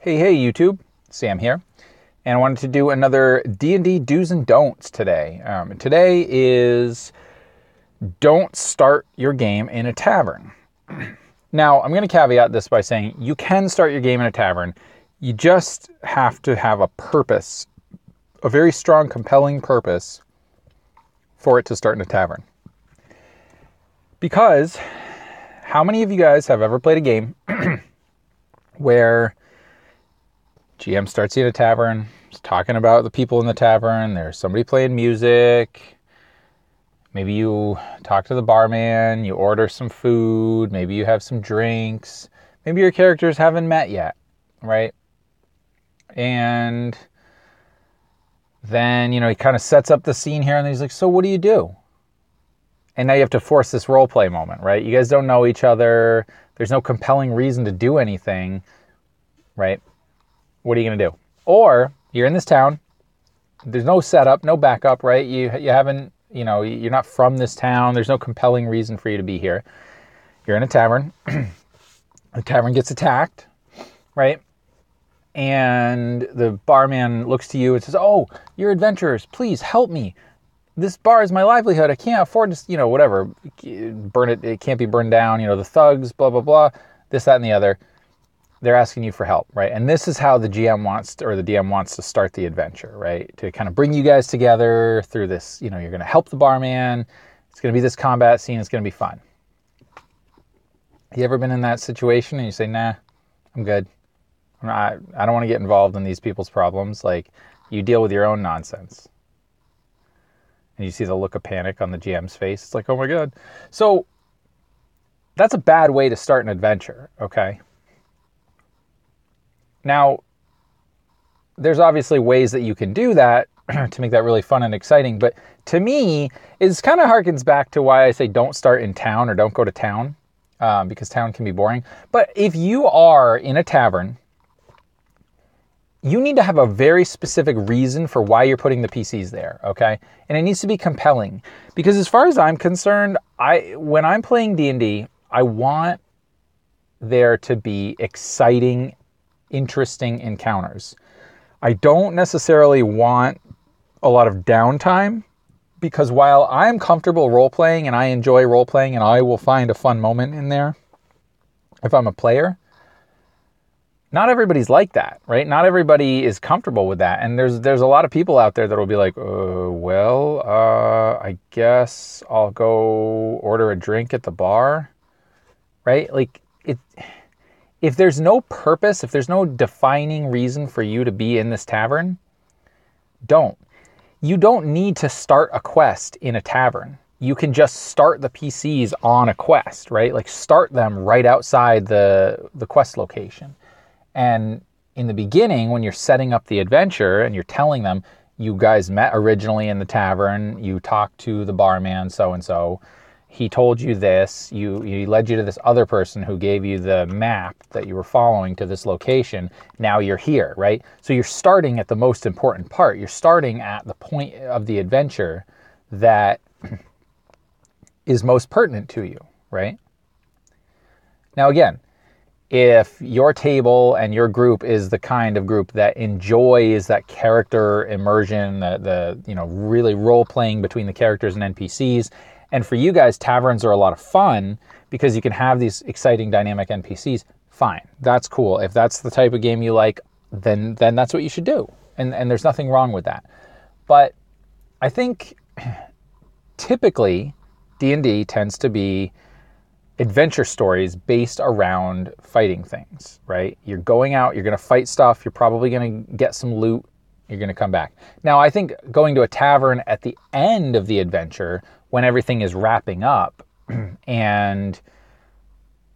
Hey YouTube, Sam here, and I wanted to do another D&D do's and don'ts today. Today is don't start your game in a tavern. Now, I'm going to caveat this by saying you can start your game in a tavern. You just have to have a purpose, a very strong, compelling purpose for it to start in a tavern. Because how many of you guys have ever played a game where GM starts you in a tavern, is talking about the people in the tavern, there's somebody playing music, maybe you talk to the barman, you order some food, maybe you have some drinks, maybe your characters haven't met yet, right? And then, he kind of sets up the scene here, and then he's like, so what do you do? And now you have to force this role play moment, right? You guys don't know each other, there's no compelling reason to do anything, right? What are you going to do? Or you're in this town. There's no setup, no backup, right? You haven't, you're not from this town. There's no compelling reason for you to be here. You're in a tavern. The tavern gets attacked, right? And the barman looks to you and says, oh, you're adventurers. Please help me. This bar is my livelihood. I can't afford to, whatever. Burn it. It can't be burned down. The thugs, blah, blah, blah. This, that, and the other. They're asking you for help, right? And this is how the GM wants to, or the DM wants to start the adventure, right? To kind of bring you guys together through this, you're going to help the barman. It's going to be this combat scene. It's going to be fun. You ever been in that situation and you say, nah, I'm good. I don't want to get involved in these people's problems. Like, you deal with your own nonsense. And you see the look of panic on the GM's face. It's like, oh my God. So that's a bad way to start an adventure, okay? Now, there's obviously ways that you can do that to make that really fun and exciting, but to me, it kind of harkens back to why I say don't start in town or don't go to town, because town can be boring. But if you are in a tavern, you need to have a very specific reason for why you're putting the PCs there, okay? And it needs to be compelling, because as far as I'm concerned, when I'm playing D&D, I want there to be exciting, interesting encounters. I don't necessarily want a lot of downtime, because while I'm comfortable role-playing and I enjoy role-playing and I will find a fun moment in there if I'm a player, not everybody's like that, right? Not everybody is comfortable with that. And there's a lot of people out there that will be like, I guess I'll go order a drink at the bar, right? Like, if there's no purpose, if there's no defining reason for you to be in this tavern, don't. You don't need to start a quest in a tavern. You can just start the PCs on a quest, right? Like, start them right outside the quest location. And in the beginning, when you're setting up the adventure and you're telling them, you guys met originally in the tavern, you talked to the barman, so-and-so, he told you this, he led you to this other person who gave you the map that you were following to this location. Now you're here, right? So you're starting at the most important part. You're starting at the point of the adventure that is most pertinent to you, right? Now again, if your table and your group is the kind of group that enjoys that character immersion, the really role-playing between the characters and NPCs, and for you guys, taverns are a lot of fun because you can have these exciting dynamic NPCs, fine. That's cool. If that's the type of game you like, then that's what you should do. And there's nothing wrong with that. But I think typically D&D tends to be adventure stories based around fighting things, right? You're going out, you're going to fight stuff, you're probably going to get some loot, you're going to come back. Now, I think going to a tavern at the end of the adventure, when everything is wrapping up and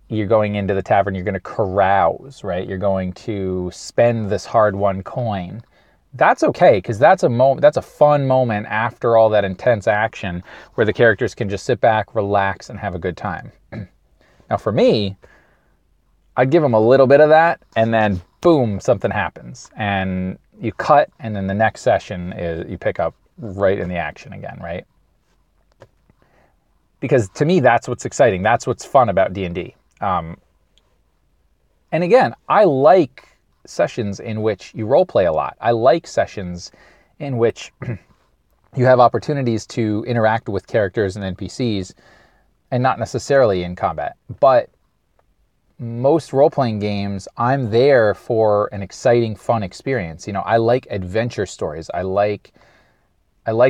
you're going into the tavern, you're going to carouse, right? You're going to spend this hard-won coin. That's okay, because that's a fun moment after all that intense action where the characters can just sit back, relax, and have a good time. Now, for me, I'd give them a little bit of that, and then boom, something happens. And you cut, and then the next session is you pick up right in the action again, right? Because to me, that's what's exciting. That's what's fun about D&D. And again, I like sessions in which you role play a lot. I like sessions in which you have opportunities to interact with characters and NPCs and not necessarily in combat. But most role-playing games, I'm there for an exciting, fun experience. I like adventure stories. I like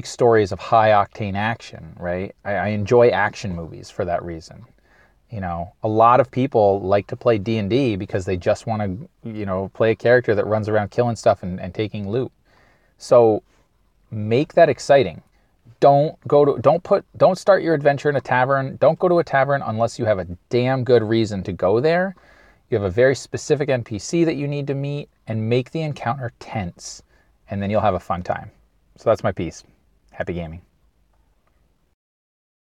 stories of high-octane action, right? I enjoy action movies for that reason. A lot of people like to play D&D because they just want to, play a character that runs around killing stuff and taking loot. So make that exciting. Don't start your adventure in a tavern. Don't go to a tavern unless you have a damn good reason to go there. You have a very specific NPC that you need to meet, and make the encounter tense, and then you'll have a fun time. So that's my piece. Happy gaming.